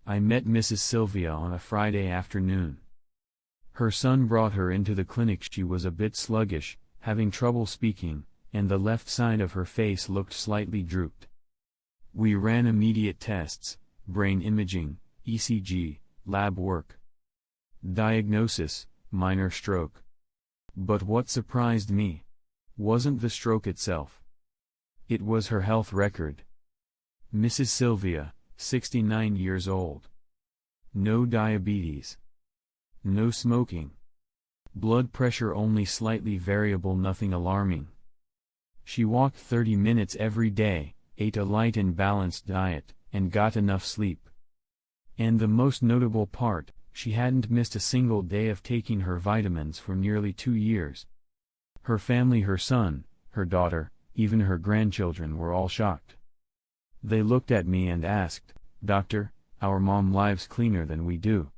I met Mrs. Sylvia on a Friday afternoon. Her son brought her into the clinic. She was a bit sluggish, having trouble speaking, and the left side of her face looked slightly drooped. We ran immediate tests, brain imaging, ECG, lab work. Diagnosis: minor stroke. But what surprised me wasn't the stroke itself. It was her health record. Mrs. Sylvia, 69 years old. No diabetes. No smoking. Blood pressure only slightly variable, nothing alarming. She walked 30 minutes every day, ate a light and balanced diet, and got enough sleep. And the most notable part, she hadn't missed a single day of taking her vitamins for nearly 2 years. Her family, her son, her daughter, even her grandchildren were all shocked. They looked at me and asked, "Doctor, our mom lives cleaner than we do.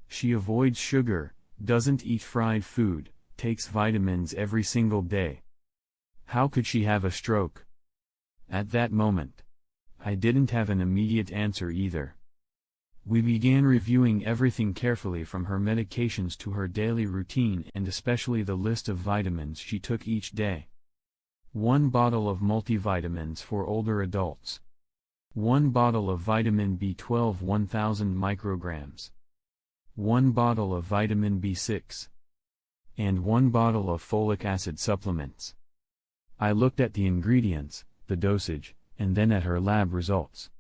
She avoids sugar, doesn't eat fried food, takes vitamins every single day. How could she have a stroke?" At that moment, I didn't have an immediate answer either. We began reviewing everything carefully, from her medications to her daily routine, and especially the list of vitamins she took each day. 1 bottle of multivitamins for older adults. 1 bottle of vitamin B12 1000 micrograms. 1 bottle of vitamin B6. And 1 bottle of folic acid supplements. I looked at the ingredients, the dosage, and then at her lab results.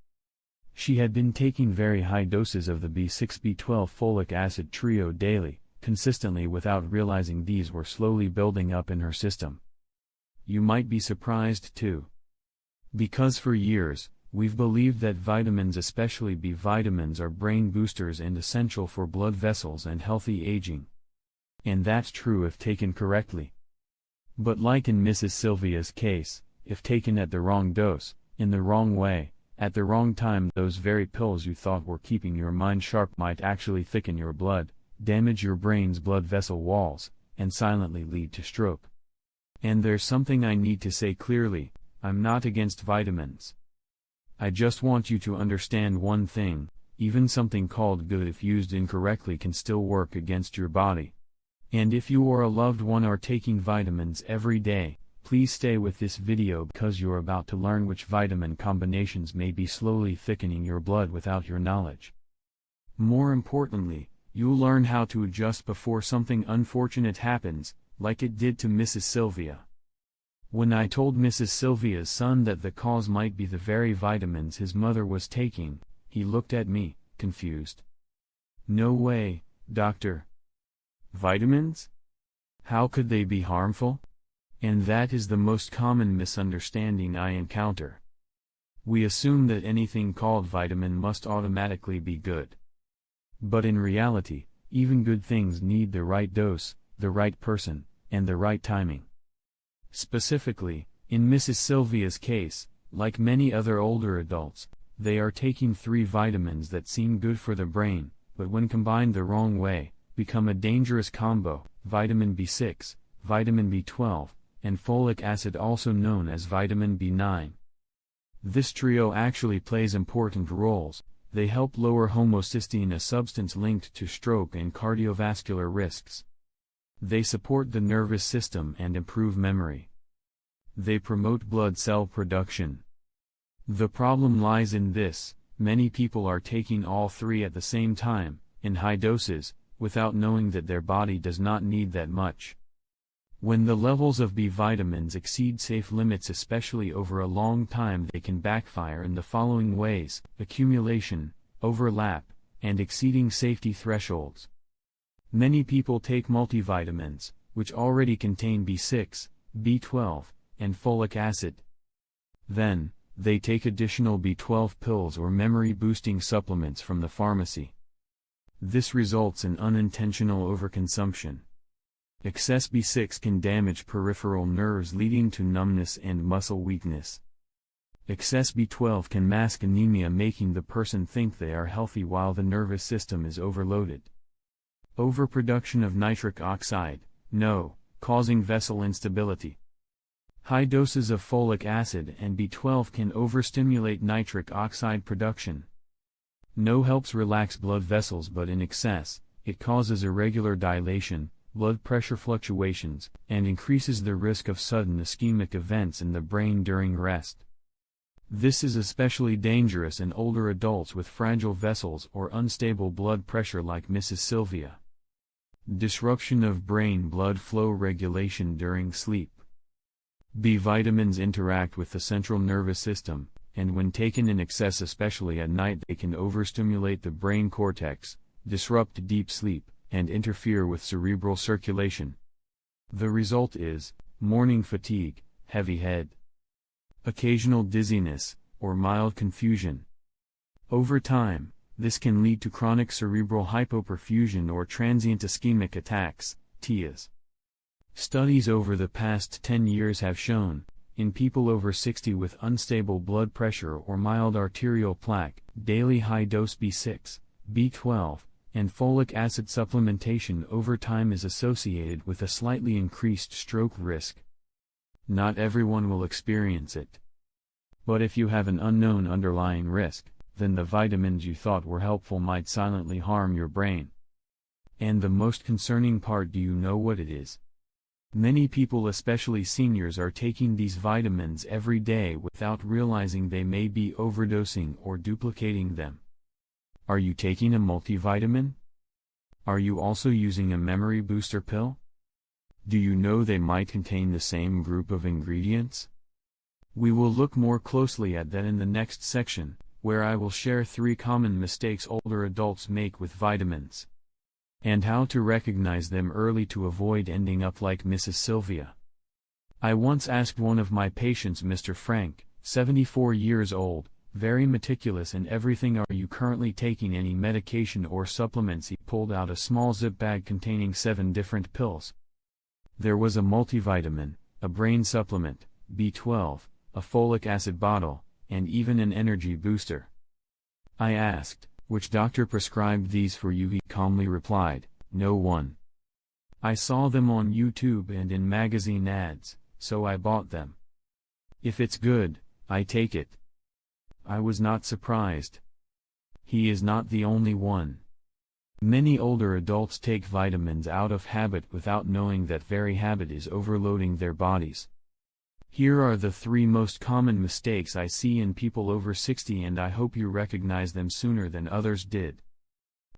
She had been taking very high doses of the B6-B12 folic acid trio daily, consistently, without realizing these were slowly building up in her system. You might be surprised too. Because for years, we've believed that vitamins, especially B vitamins, are brain boosters and essential for blood vessels and healthy aging. And that's true if taken correctly. But like in Mrs. Sylvia's case, if taken at the wrong dose, in the wrong way, at the wrong time, those very pills you thought were keeping your mind sharp might actually thicken your blood, damage your brain's blood vessel walls, and silently lead to stroke. And there's something I need to say clearly: I'm not against vitamins. I just want you to understand one thing: even something called good, if used incorrectly, can still work against your body. And if you or a loved one are taking vitamins every day, please stay with this video, because you're about to learn which vitamin combinations may be slowly thickening your blood without your knowledge. More importantly, you'll learn how to adjust before something unfortunate happens, like it did to Mrs. Sylvia. When I told Mrs. Sylvia's son that the cause might be the very vitamins his mother was taking, he looked at me, confused. "No way, doctor. Vitamins? How could they be harmful?" And that is the most common misunderstanding I encounter. We assume that anything called vitamin must automatically be good. But in reality, even good things need the right dose, the right person, and the right timing. Specifically, in Mrs. Sylvia's case, like many other older adults, they are taking 3 vitamins that seem good for the brain, but when combined the wrong way, become a dangerous combo: vitamin B6, vitamin B12, and folic acid, also known as vitamin B9. This trio actually plays important roles. They help lower homocysteine, a substance linked to stroke and cardiovascular risks. They support the nervous system and improve memory. They promote blood cell production. The problem lies in this: many people are taking all 3 at the same time, in high doses, without knowing that their body does not need that much. When the levels of B vitamins exceed safe limits, especially over a long time, they can backfire in the following ways: accumulation, overlap, and exceeding safety thresholds. Many people take multivitamins, which already contain B6, B12, and folic acid. Then, they take additional B12 pills or memory-boosting supplements from the pharmacy. This results in unintentional overconsumption. Excess B6 can damage peripheral nerves, leading to numbness and muscle weakness. Excess B12 can mask anemia, making the person think they are healthy while the nervous system is overloaded. Overproduction of nitric oxide, NO, causing vessel instability. High doses of folic acid and B12 can overstimulate nitric oxide production. No helps relax blood vessels, but in excess, it causes irregular dilation, blood pressure fluctuations, and increases the risk of sudden ischemic events in the brain during rest. This is especially dangerous in older adults with fragile vessels or unstable blood pressure like Mrs. Sylvia. Disruption of brain blood flow regulation during sleep. B vitamins interact with the central nervous system, and when taken in excess, especially at night, they can overstimulate the brain cortex, disrupt deep sleep, and interfere with cerebral circulation. The result is morning fatigue, heavy head, occasional dizziness, or mild confusion. Over time, this can lead to chronic cerebral hypoperfusion or transient ischemic attacks, TIAs. Studies over the past 10 years have shown, in people over 60 with unstable blood pressure or mild arterial plaque, daily high-dose B6, B12, and folic acid supplementation over time is associated with a slightly increased stroke risk. Not everyone will experience it. But if you have an unknown underlying risk, then the vitamins you thought were helpful might silently harm your brain. And the most concerning part, do you know what it is? Many people, especially seniors, are taking these vitamins every day without realizing they may be overdosing or duplicating them. Are you taking a multivitamin? Are you also using a memory booster pill? Do you know they might contain the same group of ingredients? We will look more closely at that in the next section, where I will share 3 common mistakes older adults make with vitamins, and how to recognize them early to avoid ending up like Mrs. Sylvia. I once asked one of my patients, Mr. Frank, 74 years old, very meticulous in everything, "Are you currently taking any medication or supplements?" He pulled out a small zip bag containing 7 different pills. There was a multivitamin, a brain supplement, B12, a folic acid bottle, and even an energy booster. I asked, "Which doctor prescribed these for you?" He calmly replied, "No one. I saw them on YouTube and in magazine ads, so I bought them. If it's good, I take it." I was not surprised. He is not the only one. Many older adults take vitamins out of habit without knowing that very habit is overloading their bodies. Here are the 3 most common mistakes I see in people over 60, and I hope you recognize them sooner than others did.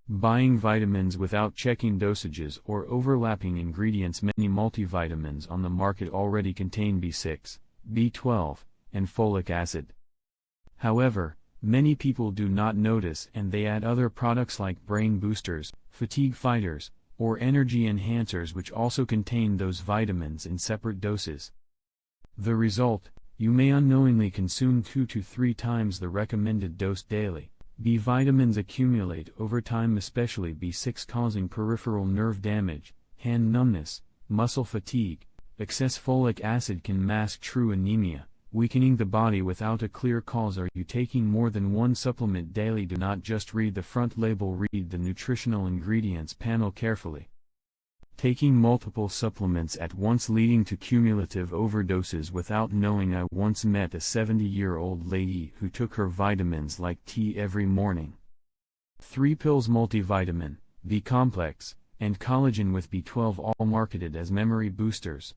Buying vitamins without checking dosages or overlapping ingredients. Many multivitamins on the market already contain B6, B12, and folic acid. However, many people do not notice, and they add other products like brain boosters, fatigue fighters, or energy enhancers, which also contain those vitamins in separate doses. The result, you may unknowingly consume 2 to 3 times the recommended dose daily. B vitamins accumulate over time, especially B6, causing peripheral nerve damage, hand numbness, muscle fatigue. Excess folic acid can mask true anemia, weakening the body without a clear cause. Are you taking more than 1 supplement daily? Do not just read the front label, read the nutritional ingredients panel carefully. Taking multiple supplements at once, leading to cumulative overdoses without knowing. I once met a 70-year-old lady who took her vitamins like tea every morning. 3 pills multivitamin, B complex, and collagen with B12, all marketed as memory boosters.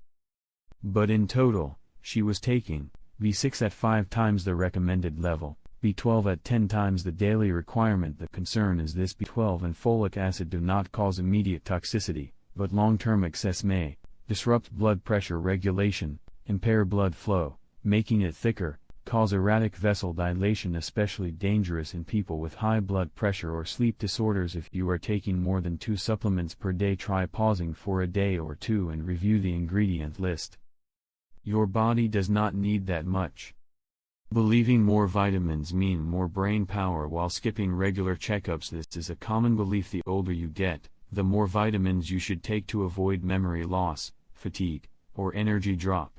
But in total, she was taking B6 at 5 times the recommended level, B12 at 10 times the daily requirement. The concern is this: B12 and folic acid do not cause immediate toxicity, but long-term excess may disrupt blood pressure regulation, impair blood flow, making it thicker, cause erratic vessel dilation, especially dangerous in people with high blood pressure or sleep disorders. If you are taking more than 2 supplements per day, try pausing for a day or 2 and review the ingredient list. Your body does not need that much. Believing more vitamins mean more brain power while skipping regular checkups. This is a common belief. The older you get, the more vitamins you should take to avoid memory loss, fatigue, or energy drop.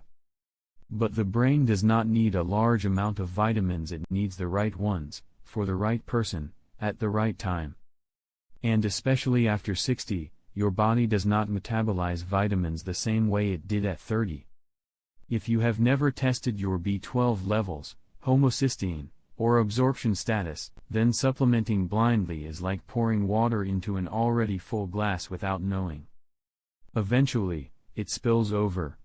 But the brain does not need a large amount of vitamins. It needs the right ones, for the right person, at the right time. And especially after 60, your body does not metabolize vitamins the same way it did at 30. If you have never tested your B12 levels, homocysteine, or absorption status, then supplementing blindly is like pouring water into an already full glass without knowing. Eventually, it spills over.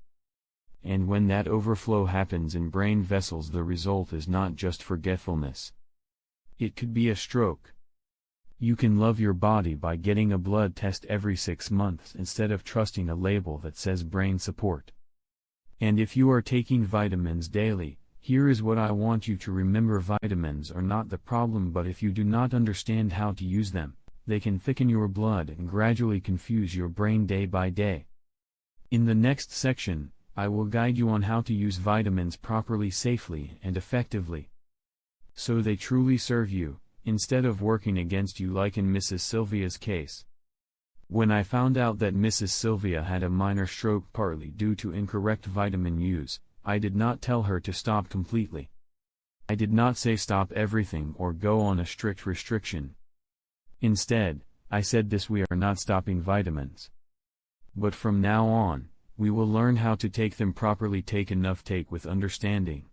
And when that overflow happens in brain vessels, the result is not just forgetfulness. It could be a stroke. You can love your body by getting a blood test every 6 months instead of trusting a label that says brain support. And if you are taking vitamins daily, here is what I want you to remember: vitamins are not the problem, but if you do not understand how to use them, they can thicken your blood and gradually confuse your brain day by day. In the next section, I will guide you on how to use vitamins properly, safely, and effectively, so they truly serve you, instead of working against you like in Mrs. Sylvia's case. When I found out that Mrs. Sylvia had a minor stroke partly due to incorrect vitamin use, I did not tell her to stop completely. I did not say stop everything or go on a strict restriction. Instead, I said we are not stopping vitamins. But from now on, we will learn how to take them properly, take enough, take with understanding.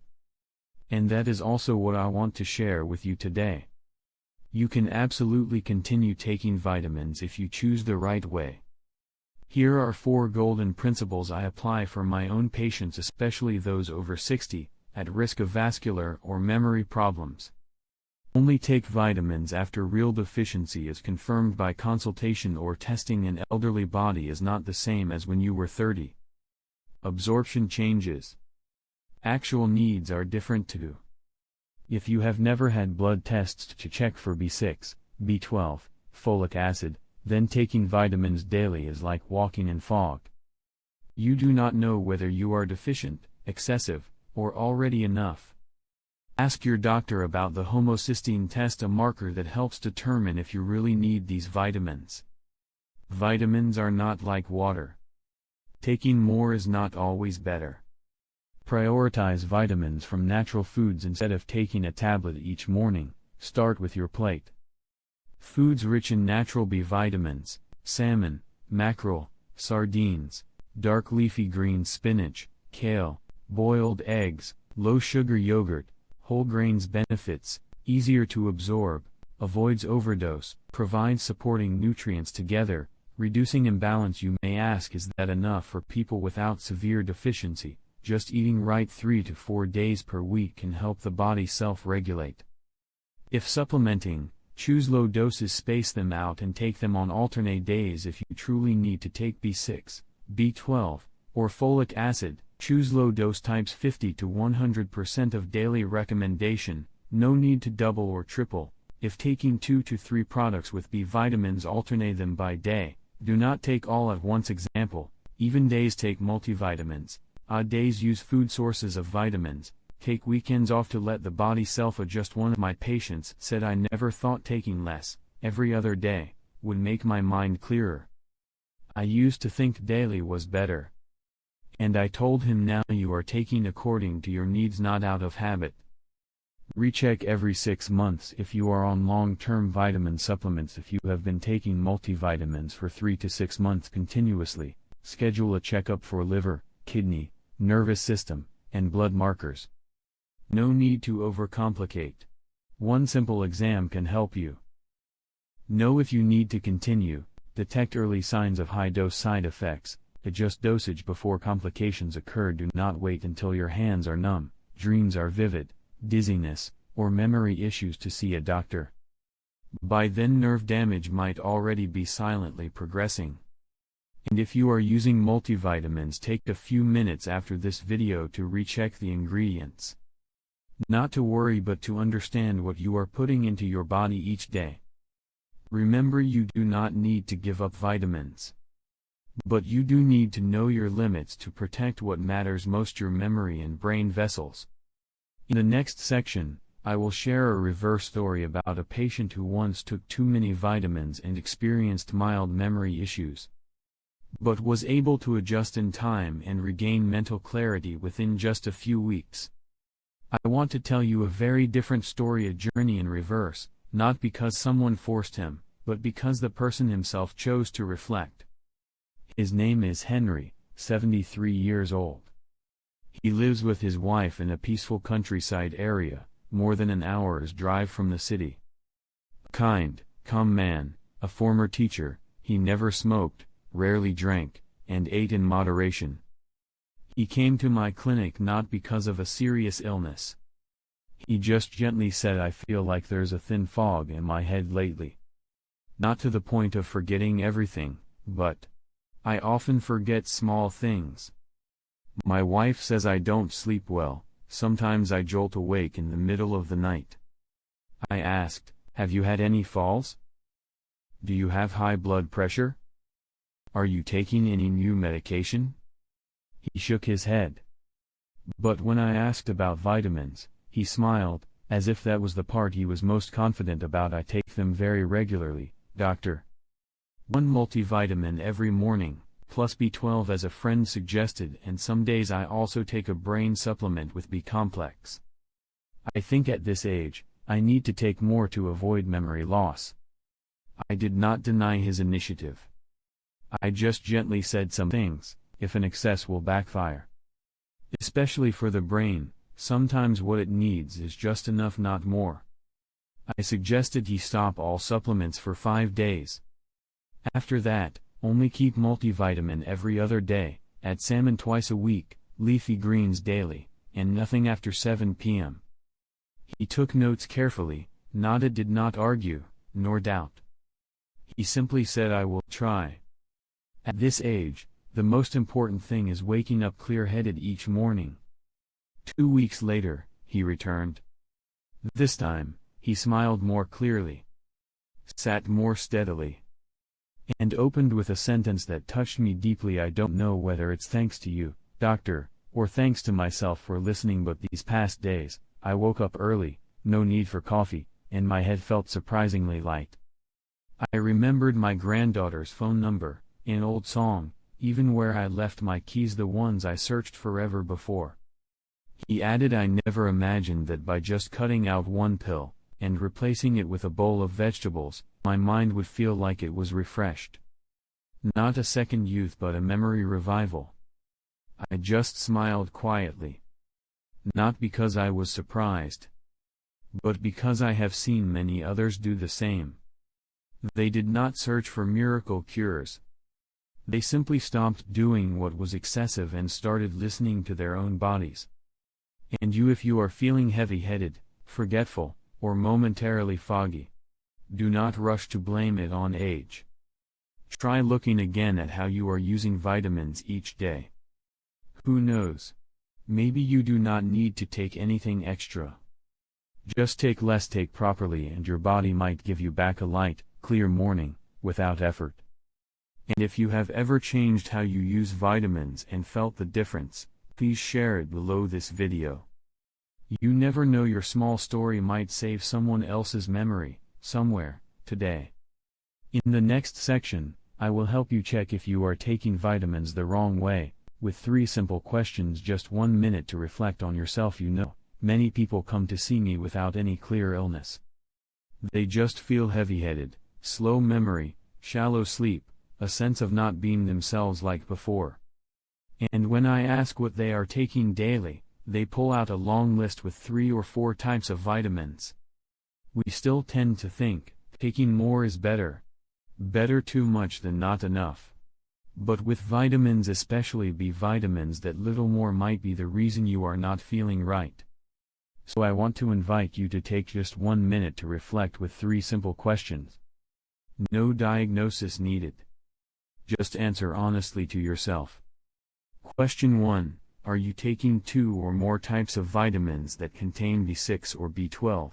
And that is also what I want to share with you today. You can absolutely continue taking vitamins if you choose the right way. Here are 4 golden principles I apply for my own patients, especially those over 60, at risk of vascular or memory problems. Only take vitamins after real deficiency is confirmed by consultation or testing. An elderly body is not the same as when you were 30. Absorption changes. Actual needs are different too. If you have never had blood tests to check for B6, B12, folic acid, then taking vitamins daily is like walking in fog. You do not know whether you are deficient, excessive, or already enough. Ask your doctor about the homocysteine test, a marker that helps determine if you really need these vitamins. Vitamins are not like water. Taking more is not always better. Prioritize vitamins from natural foods instead of taking a tablet each morning. Start with your plate. Foods rich in natural B vitamins: salmon, mackerel, sardines, dark leafy greens, spinach, kale, boiled eggs, low-sugar yogurt, whole grains. Benefits: easier to absorb, avoids overdose, provides supporting nutrients together, reducing imbalance. You may ask, is that enough for people without severe deficiency? Just eating right 3 to 4 days per week can help the body self-regulate. If supplementing, choose low doses, space them out and take them on alternate days. If you truly need to take B6, B12, or folic acid, choose low dose types 50 to 100% of daily recommendation. No need to double or triple. If taking 2 to 3 products with B vitamins, alternate them by day. Do not take all at once. Example: even days take multivitamins. Odd days use food sources of vitamins. Take weekends off to let the body self-adjust. One of my patients said, I never thought taking less, every other day, would make my mind clearer. I used to think daily was better. And I told him, now you are taking according to your needs, not out of habit. Recheck every 6 months if you are on long-term vitamin supplements. If you have been taking multivitamins for 3 to 6 months continuously, schedule a checkup for liver, kidney, nervous system, and blood markers. No need to overcomplicate. One simple exam can help you. Know if you need to continue, detect early signs of high-dose side effects, adjust dosage before complications occur. Do not wait until your hands are numb, dreams are vivid, dizziness, or memory issues to see a doctor. By then nerve damage might already be silently progressing. And if you are using multivitamins, take a few minutes after this video to recheck the ingredients. Not to worry, but to understand what you are putting into your body each day. Remember, you do not need to give up vitamins. But you do need to know your limits to protect what matters most: your memory and brain vessels. In the next section, I will share a reverse story about a patient who once took too many vitamins and experienced mild memory issues, but was able to adjust in time and regain mental clarity within just a few weeks. I want to tell you a very different story, a journey in reverse, not because someone forced him, but because the person himself chose to reflect. His name is Henry, 73 years old. He lives with his wife in a peaceful countryside area, more than an hour's drive from the city. Kind, calm man, a former teacher, he never smoked, rarely drank, and ate in moderation. He came to my clinic not because of a serious illness. He just gently said, I feel like there's a thin fog in my head lately. Not to the point of forgetting everything, but I often forget small things. My wife says I don't sleep well, sometimes I jolt awake in the middle of the night. I asked, have you had any falls? Do you have high blood pressure? Are you taking any new medication? He shook his head. But when I asked about vitamins, he smiled, as if that was the part he was most confident about. I take them very regularly, doctor. One multivitamin every morning, plus B12 as a friend suggested, and some days I also take a brain supplement with B-complex. I think at this age, I need to take more to avoid memory loss. I did not deny his initiative. I just gently said some things, if an excess will backfire. Especially for the brain, sometimes what it needs is just enough, not more. I suggested he stop all supplements for 5 days. After that, only keep multivitamin every other day, add salmon twice a week, leafy greens daily, and nothing after 7 p.m. He took notes carefully, nodded, did not argue, nor doubt. He simply said, I will try. At this age, the most important thing is waking up clear-headed each morning. 2 weeks later, he returned. This time, he smiled more clearly, sat more steadily, and opened with a sentence that touched me deeply. I don't know whether it's thanks to you, doctor, or thanks to myself for listening, but these past days, I woke up early, no need for coffee, and my head felt surprisingly light. I remembered my granddaughter's phone number, an old song, even where I left my keys, the ones I searched forever before. He added, I never imagined that by just cutting out one pill, and replacing it with a bowl of vegetables, my mind would feel like it was refreshed. Not a second youth, but a memory revival. I just smiled quietly. Not because I was surprised, but because I have seen many others do the same. They did not search for miracle cures. They simply stopped doing what was excessive and started listening to their own bodies. And you, if you are feeling heavy-headed, forgetful, or momentarily foggy, do not rush to blame it on age. Try looking again at how you are using vitamins each day. Who knows? Maybe you do not need to take anything extra. Just take less, take properly, and your body might give you back a light, clear morning, without effort. And if you have ever changed how you use vitamins and felt the difference, please share it below this video. You never know, your small story might save someone else's memory, somewhere, today. In the next section, I will help you check if you are taking vitamins the wrong way, with 3 simple questions, just 1 minute to reflect on yourself. You know, many people come to see me without any clear illness. They just feel heavy-headed, slow memory, shallow sleep, a sense of not being themselves like before. And when I ask what they are taking daily, they pull out a long list with 3 or 4 types of vitamins. We still tend to think, taking more is better. Better too much than not enough. But with vitamins, especially B vitamins, that little more might be the reason you are not feeling right. So I want to invite you to take just 1 minute to reflect with 3 simple questions. No diagnosis needed. Just answer honestly to yourself. Question 1. Are you taking 2 or more types of vitamins that contain B6 or B12?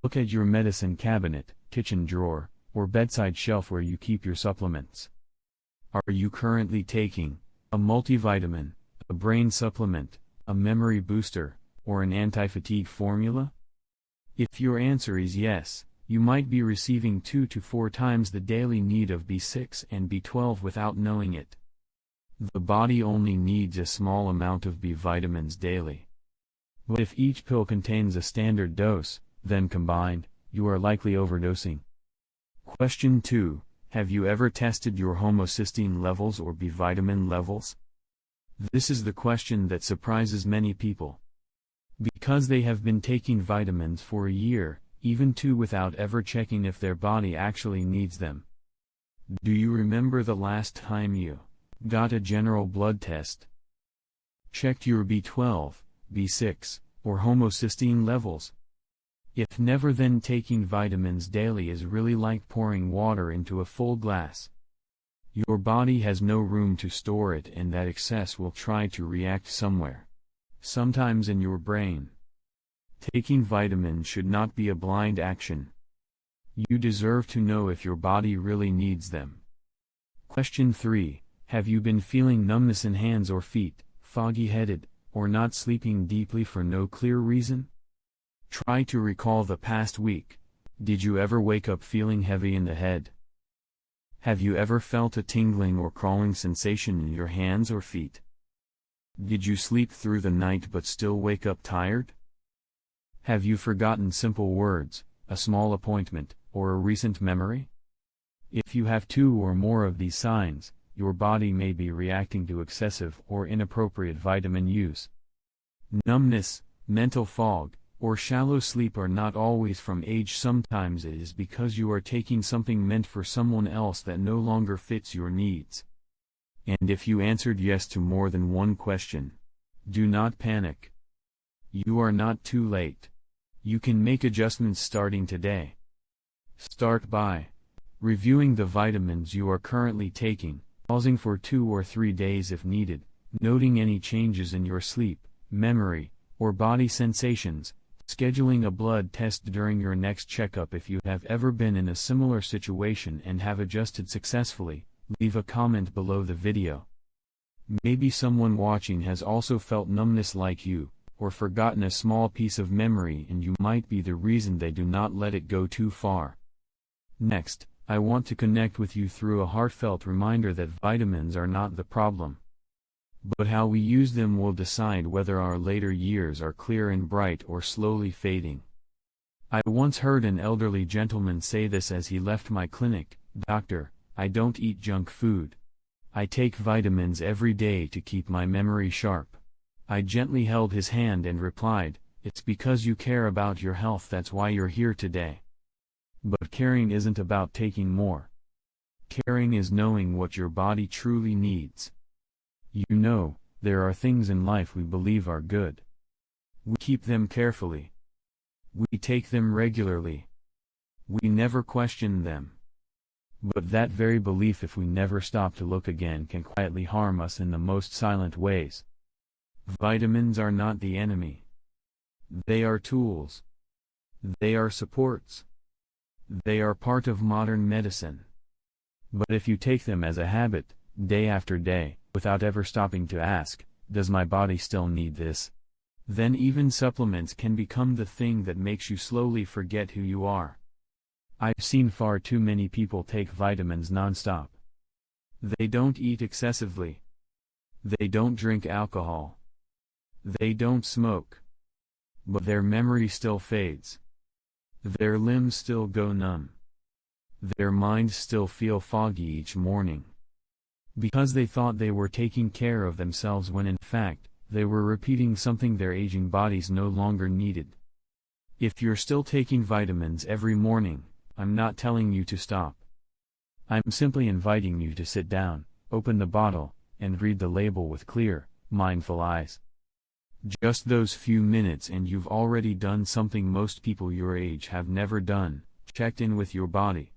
Look at your medicine cabinet, kitchen drawer, or bedside shelf where you keep your supplements. Are you currently taking a multivitamin, a brain supplement, a memory booster, or an anti-fatigue formula? If your answer is yes, you might be receiving 2 to 4 times the daily need of B6 and B12 without knowing it. The body only needs a small amount of B vitamins daily. But if each pill contains a standard dose, then combined, you are likely overdosing. Question 2. Have you ever tested your homocysteine levels or B vitamin levels? This is the question that surprises many people. Because they have been taking vitamins for a year, even two, without ever checking if their body actually needs them. Do you remember the last time you got a general blood test? Checked your B12, B6, or homocysteine levels? If never, then taking vitamins daily is really like pouring water into a full glass. Your body has no room to store it, and that excess will try to react somewhere. Sometimes in your brain. Taking vitamins should not be a blind action. You deserve to know if your body really needs them. Question 3. Have you been feeling numbness in hands or feet, foggy-headed, or not sleeping deeply for no clear reason? Try to recall the past week. Did you ever wake up feeling heavy in the head? Have you ever felt a tingling or crawling sensation in your hands or feet? Did you sleep through the night but still wake up tired? Have you forgotten simple words, a small appointment, or a recent memory? If you have 2 or more of these signs, your body may be reacting to excessive or inappropriate vitamin use. Numbness, mental fog, or shallow sleep are not always from age. Sometimes it is because you are taking something meant for someone else that no longer fits your needs. And if you answered yes to more than one question, do not panic. You are not too late. You can make adjustments starting today. Start by reviewing the vitamins you are currently taking, pausing for 2 or 3 days if needed, noting any changes in your sleep, memory, or body sensations, scheduling a blood test during your next checkup. If you have ever been in a similar situation and have adjusted successfully, leave a comment below the video. Maybe someone watching has also felt numbness like you, or forgotten a small piece of memory, and you might be the reason they do not let it go too far. Next, I want to connect with you through a heartfelt reminder that vitamins are not the problem. But how we use them will decide whether our later years are clear and bright or slowly fading. I once heard an elderly gentleman say this as he left my clinic: "Doctor, I don't eat junk food. I take vitamins every day to keep my memory sharp." I gently held his hand and replied, "It's because you care about your health, that's why you're here today." But caring isn't about taking more. Caring is knowing what your body truly needs. You know, there are things in life we believe are good. We keep them carefully. We take them regularly. We never question them. But that very belief, if we never stop to look again, can quietly harm us in the most silent ways. Vitamins are not the enemy. They are tools. They are supports. They are part of modern medicine. But if you take them as a habit, day after day, without ever stopping to ask, "Does my body still need this?" then even supplements can become the thing that makes you slowly forget who you are. I've seen far too many people take vitamins non-stop. They don't eat excessively. They don't drink alcohol. They don't smoke. But their memory still fades. Their limbs still go numb. Their minds still feel foggy each morning. Because they thought they were taking care of themselves when in fact, they were repeating something their aging bodies no longer needed. If you're still taking vitamins every morning, I'm not telling you to stop. I'm simply inviting you to sit down, open the bottle, and read the label with clear, mindful eyes. Just those few minutes and you've already done something most people your age have never done: checked in with your body.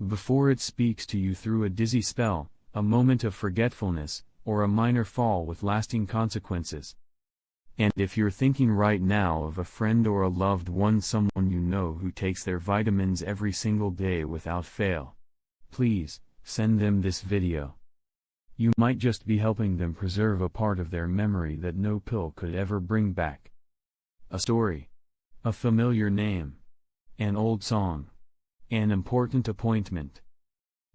Before it speaks to you through a dizzy spell, a moment of forgetfulness, or a minor fall with lasting consequences. And if you're thinking right now of a friend or a loved one, someone you know who takes their vitamins every single day without fail, please, send them this video. You might just be helping them preserve a part of their memory that no pill could ever bring back. A story. A familiar name. An old song. An important appointment.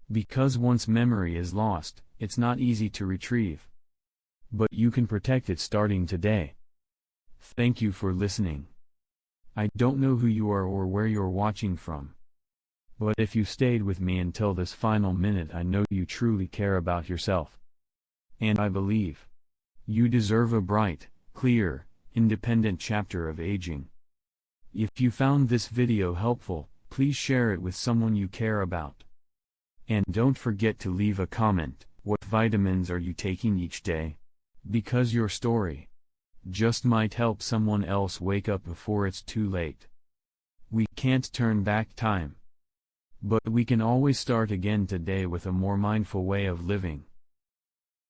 Because once memory is lost, it's not easy to retrieve. But you can protect it starting today. Thank you for listening. I don't know who you are or where you're watching from. But if you stayed with me until this final minute, I know you truly care about yourself. And I believe you deserve a bright, clear, independent chapter of aging. If you found this video helpful, please share it with someone you care about. And don't forget to leave a comment. What vitamins are you taking each day? Because your story just might help someone else wake up before it's too late. We can't turn back time, but we can always start again today with a more mindful way of living.